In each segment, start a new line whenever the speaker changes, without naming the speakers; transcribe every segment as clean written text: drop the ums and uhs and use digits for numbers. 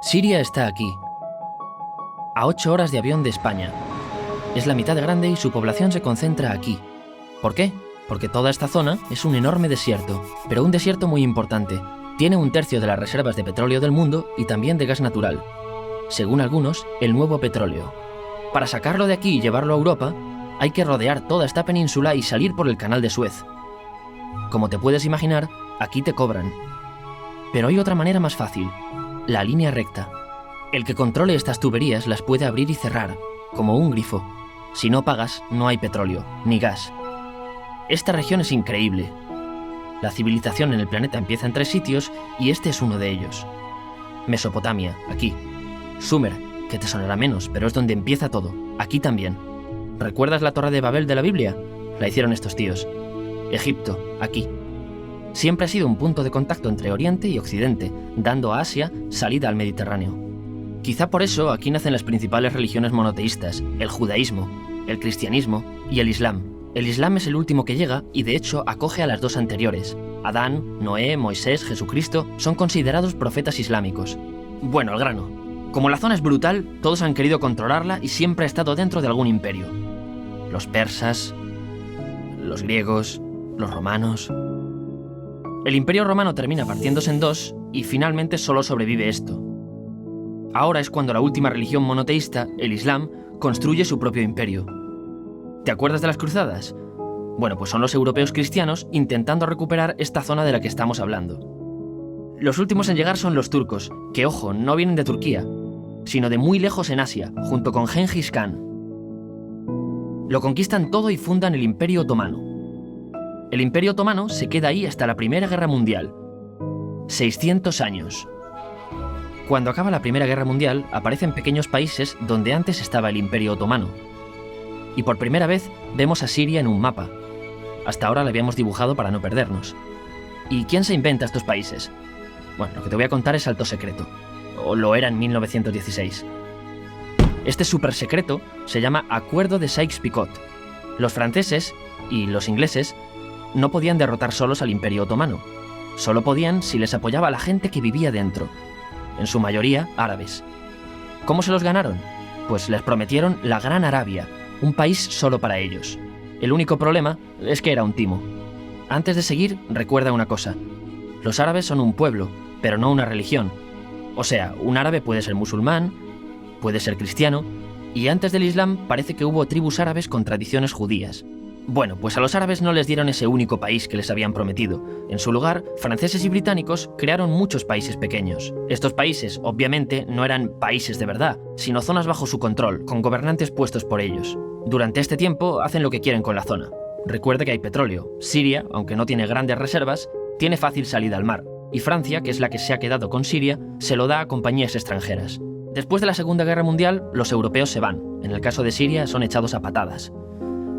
Siria está aquí, a 8 horas de avión de España. Es la mitad de grande y su población se concentra aquí. ¿Por qué? Porque toda esta zona es un enorme desierto, pero un desierto muy importante. Tiene 1/3 de las reservas de petróleo del mundo y también de gas natural. Según algunos, el nuevo petróleo. Para sacarlo de aquí y llevarlo a Europa, hay que rodear toda esta península y salir por el canal de Suez. Como te puedes imaginar, aquí te cobran. Pero hay otra manera más fácil, la línea recta. El que controle estas tuberías las puede abrir y cerrar, como un grifo. Si no pagas, no hay petróleo, ni gas. Esta región es increíble. La civilización en el planeta empieza en 3 sitios y este es uno de ellos. Mesopotamia, aquí. Sumer, que te sonará menos, pero es donde empieza todo, aquí también. ¿Recuerdas la Torre de Babel de la Biblia? La hicieron estos tíos. Egipto, aquí. Siempre ha sido un punto de contacto entre Oriente y Occidente, dando a Asia salida al Mediterráneo. Quizá por eso aquí nacen las principales religiones monoteístas, el judaísmo, el cristianismo y el islam. El islam es el último que llega y de hecho acoge a las 2 anteriores. Adán, Noé, Moisés, Jesucristo son considerados profetas islámicos. Bueno, al grano. Como la zona es brutal, todos han querido controlarla y siempre ha estado dentro de algún imperio. Los persas, los griegos, los romanos. El imperio romano termina partiéndose en 2 y finalmente solo sobrevive esto. Ahora es cuando la última religión monoteísta, el Islam, construye su propio imperio. ¿Te acuerdas de las cruzadas? Bueno, pues son los europeos cristianos intentando recuperar esta zona de la que estamos hablando. Los últimos en llegar son los turcos, que ojo, no vienen de Turquía, sino de muy lejos en Asia, junto con Gengis Khan. Lo conquistan todo y fundan el Imperio Otomano. El Imperio Otomano se queda ahí hasta la Primera Guerra Mundial. 600 años. Cuando acaba la Primera Guerra Mundial, aparecen pequeños países donde antes estaba el Imperio Otomano. Y por primera vez vemos a Siria en un mapa. Hasta ahora la habíamos dibujado para no perdernos. ¿Y quién se inventa estos países? Bueno, lo que te voy a contar es alto secreto. O lo era en 1916. Este súper secreto se llama Acuerdo de Sykes-Picot. Los franceses y los ingleses no podían derrotar solos al Imperio Otomano. Solo podían si les apoyaba la gente que vivía dentro. En su mayoría, árabes. ¿Cómo se los ganaron? Pues les prometieron la Gran Arabia, un país solo para ellos. El único problema es que era un timo. Antes de seguir, recuerda una cosa. Los árabes son un pueblo, pero no una religión. O sea, un árabe puede ser musulmán, puede ser cristiano, y antes del Islam parece que hubo tribus árabes con tradiciones judías. Bueno, pues a los árabes no les dieron ese único país que les habían prometido. En su lugar, franceses y británicos crearon muchos países pequeños. Estos países, obviamente, no eran países de verdad, sino zonas bajo su control, con gobernantes puestos por ellos. Durante este tiempo hacen lo que quieren con la zona. Recuerda que hay petróleo. Siria, aunque no tiene grandes reservas, tiene fácil salida al mar. Y Francia, que es la que se ha quedado con Siria, se lo da a compañías extranjeras. Después de la Segunda Guerra Mundial, los europeos se van. En el caso de Siria, son echados a patadas.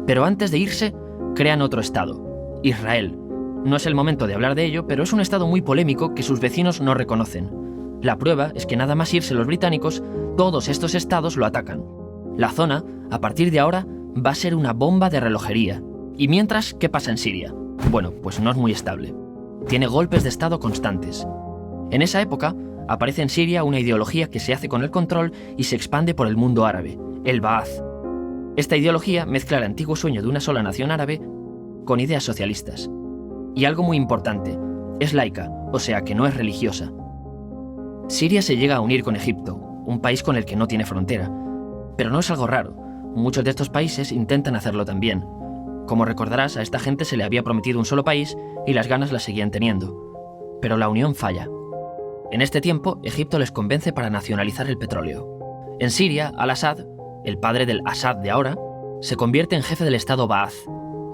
Pero antes de irse, crean otro estado, Israel. No es el momento de hablar de ello, pero es un estado muy polémico que sus vecinos no reconocen. La prueba es que nada más irse los británicos, todos estos estados lo atacan. La zona, a partir de ahora, va a ser una bomba de relojería. Y mientras, ¿qué pasa en Siria? Bueno, pues no es muy estable. Tiene golpes de estado constantes. En esa época, aparece en Siria una ideología que se hace con el control y se expande por el mundo árabe, el Ba'ath. Esta ideología mezcla el antiguo sueño de una sola nación árabe con ideas socialistas. Y algo muy importante, es laica, o sea que no es religiosa. Siria se llega a unir con Egipto, un país con el que no tiene frontera. Pero no es algo raro, muchos de estos países intentan hacerlo también. Como recordarás, a esta gente se le había prometido un solo país y las ganas las seguían teniendo. Pero la unión falla. En este tiempo, Egipto les convence para nacionalizar el petróleo. En Siria, Al-Assad, el padre del Assad de ahora, se convierte en jefe del estado Ba'ath.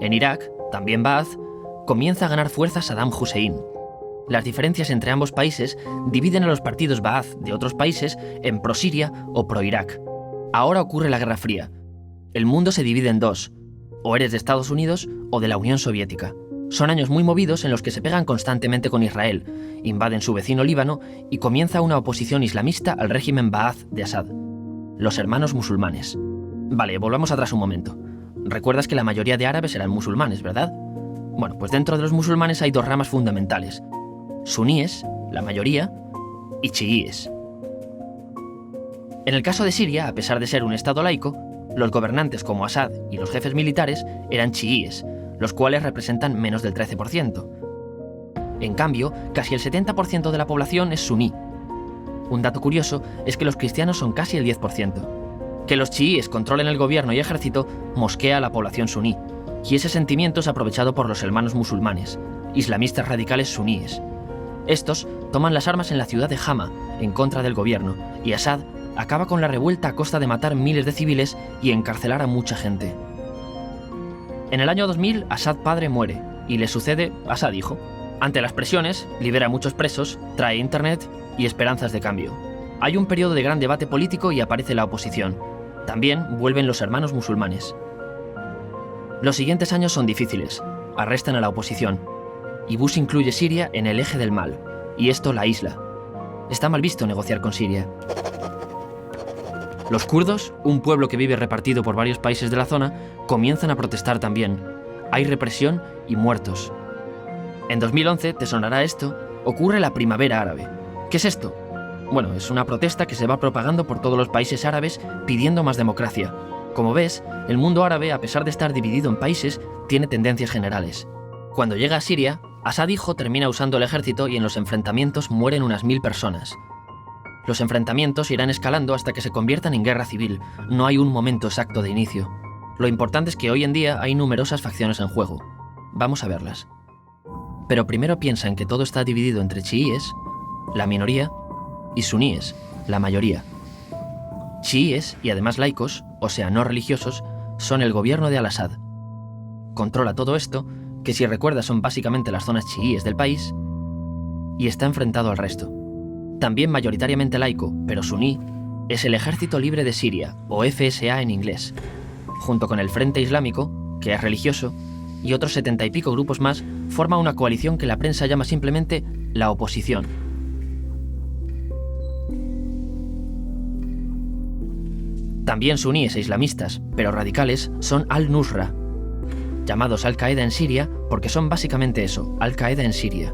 En Irak, también Ba'ath, comienza a ganar fuerza Saddam Hussein. Las diferencias entre ambos países dividen a los partidos Ba'ath de otros países en pro-Siria o pro-Irak. Ahora ocurre la Guerra Fría. El mundo se divide en 2, o eres de Estados Unidos o de la Unión Soviética. Son años muy movidos en los que se pegan constantemente con Israel, invaden su vecino Líbano y comienza una oposición islamista al régimen Ba'ath de Assad. Los hermanos musulmanes. Vale, volvamos atrás un momento. Recuerdas que la mayoría de árabes eran musulmanes, ¿verdad? Bueno, pues dentro de los musulmanes hay 2 ramas fundamentales. Suníes, la mayoría, y chiíes. En el caso de Siria, a pesar de ser un estado laico, los gobernantes como Assad y los jefes militares eran chiíes, los cuales representan menos del 13%. En cambio, casi el 70% de la población es suní. Un dato curioso es que los cristianos son casi el 10%. Que los chiíes controlen el gobierno y ejército mosquea a la población suní, y ese sentimiento es aprovechado por los hermanos musulmanes, islamistas radicales suníes. Estos toman las armas en la ciudad de Hama, en contra del gobierno, y Assad acaba con la revuelta a costa de matar miles de civiles y encarcelar a mucha gente. En el año 2000, Assad padre muere, y le sucede Assad hijo. Ante las presiones, libera a muchos presos, trae internet y esperanzas de cambio. Hay un periodo de gran debate político y aparece la oposición. También vuelven los hermanos musulmanes. Los siguientes años son difíciles. Arrestan a la oposición. Y Bush incluye Siria en el eje del mal, y esto la aísla. Está mal visto negociar con Siria. Los kurdos, un pueblo que vive repartido por varios países de la zona, comienzan a protestar también. Hay represión y muertos. En 2011, te sonará esto, ocurre la Primavera Árabe. ¿Qué es esto? Bueno, es una protesta que se va propagando por todos los países árabes pidiendo más democracia. Como ves, el mundo árabe, a pesar de estar dividido en países, tiene tendencias generales. Cuando llega a Siria, Assad hijo termina usando el ejército y en los enfrentamientos mueren unas 1000 personas. Los enfrentamientos irán escalando hasta que se conviertan en guerra civil. No hay un momento exacto de inicio. Lo importante es que hoy en día hay numerosas facciones en juego. Vamos a verlas. Pero primero piensa en que todo está dividido entre chiíes, la minoría, y suníes, la mayoría. Chiíes, y además laicos, o sea, no religiosos, son el gobierno de Al-Assad. Controla todo esto, que si recuerdas son básicamente las zonas chiíes del país, y está enfrentado al resto. También mayoritariamente laico, pero suní, es el Ejército Libre de Siria, o FSA en inglés, junto con el Frente Islámico, que es religioso, y otros 70 y pico grupos más, forma una coalición que la prensa llama simplemente la oposición. También suníes e islamistas, pero radicales, son Al-Nusra, llamados Al-Qaeda en Siria porque son básicamente eso, Al-Qaeda en Siria.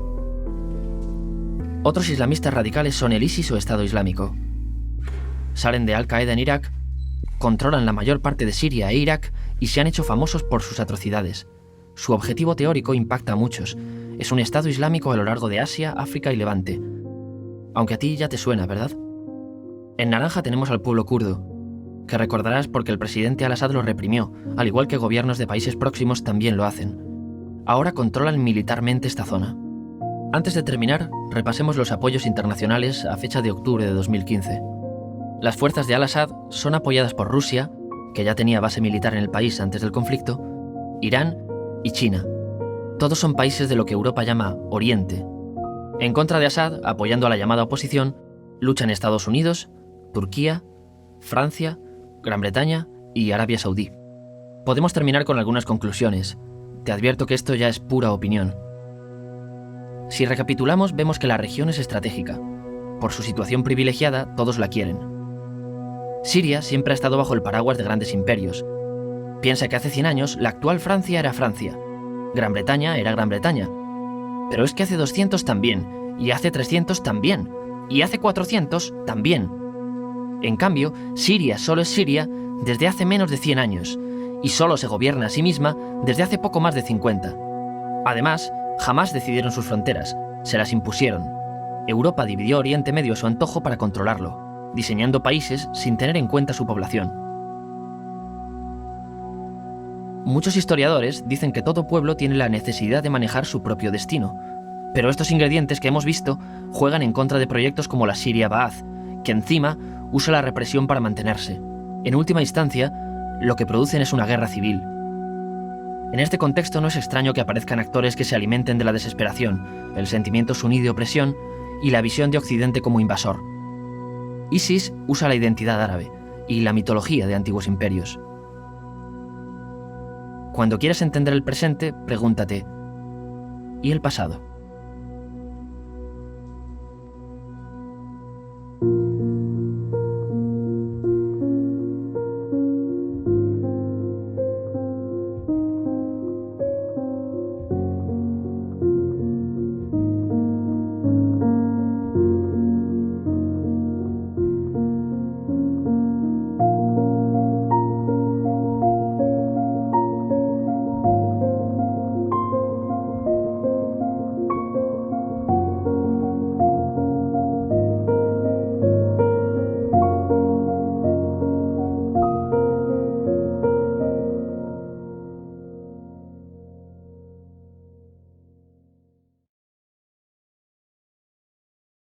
Otros islamistas radicales son el ISIS o Estado Islámico. Salen de Al-Qaeda en Irak, controlan la mayor parte de Siria e Irak y se han hecho famosos por sus atrocidades. Su objetivo teórico impacta a muchos. Es un Estado Islámico a lo largo de Asia, África y Levante. Aunque a ti ya te suena, ¿verdad? En naranja tenemos al pueblo kurdo, que recordarás porque el presidente Al-Assad lo reprimió, al igual que gobiernos de países próximos también lo hacen. Ahora controlan militarmente esta zona. Antes de terminar, repasemos los apoyos internacionales a fecha de octubre de 2015. Las fuerzas de Al-Assad son apoyadas por Rusia, que ya tenía base militar en el país antes del conflicto, Irán y China. Todos son países de lo que Europa llama Oriente. En contra de Assad, apoyando a la llamada oposición, luchan Estados Unidos, Turquía, Francia, Gran Bretaña y Arabia Saudí. Podemos terminar con algunas conclusiones. Te advierto que esto ya es pura opinión. Si recapitulamos, vemos que la región es estratégica. Por su situación privilegiada, todos la quieren. Siria siempre ha estado bajo el paraguas de grandes imperios. Piensa que hace 100 años la actual Francia era Francia. Gran Bretaña era Gran Bretaña. Pero es que hace 200 también, y hace 300 también, y hace 400 también. En cambio, Siria solo es Siria desde hace menos de 100 años, y solo se gobierna a sí misma desde hace poco más de 50. Además, jamás decidieron sus fronteras, se las impusieron. Europa dividió Oriente Medio a su antojo para controlarlo, diseñando países sin tener en cuenta su población. Muchos historiadores dicen que todo pueblo tiene la necesidad de manejar su propio destino, pero estos ingredientes que hemos visto juegan en contra de proyectos como la Siria Ba'ath, que encima usa la represión para mantenerse. En última instancia, lo que producen es una guerra civil. En este contexto no es extraño que aparezcan actores que se alimenten de la desesperación, el sentimiento suní de opresión y la visión de Occidente como invasor. ISIS usa la identidad árabe y la mitología de antiguos imperios. Cuando quieras entender el presente, pregúntate, ¿y el pasado?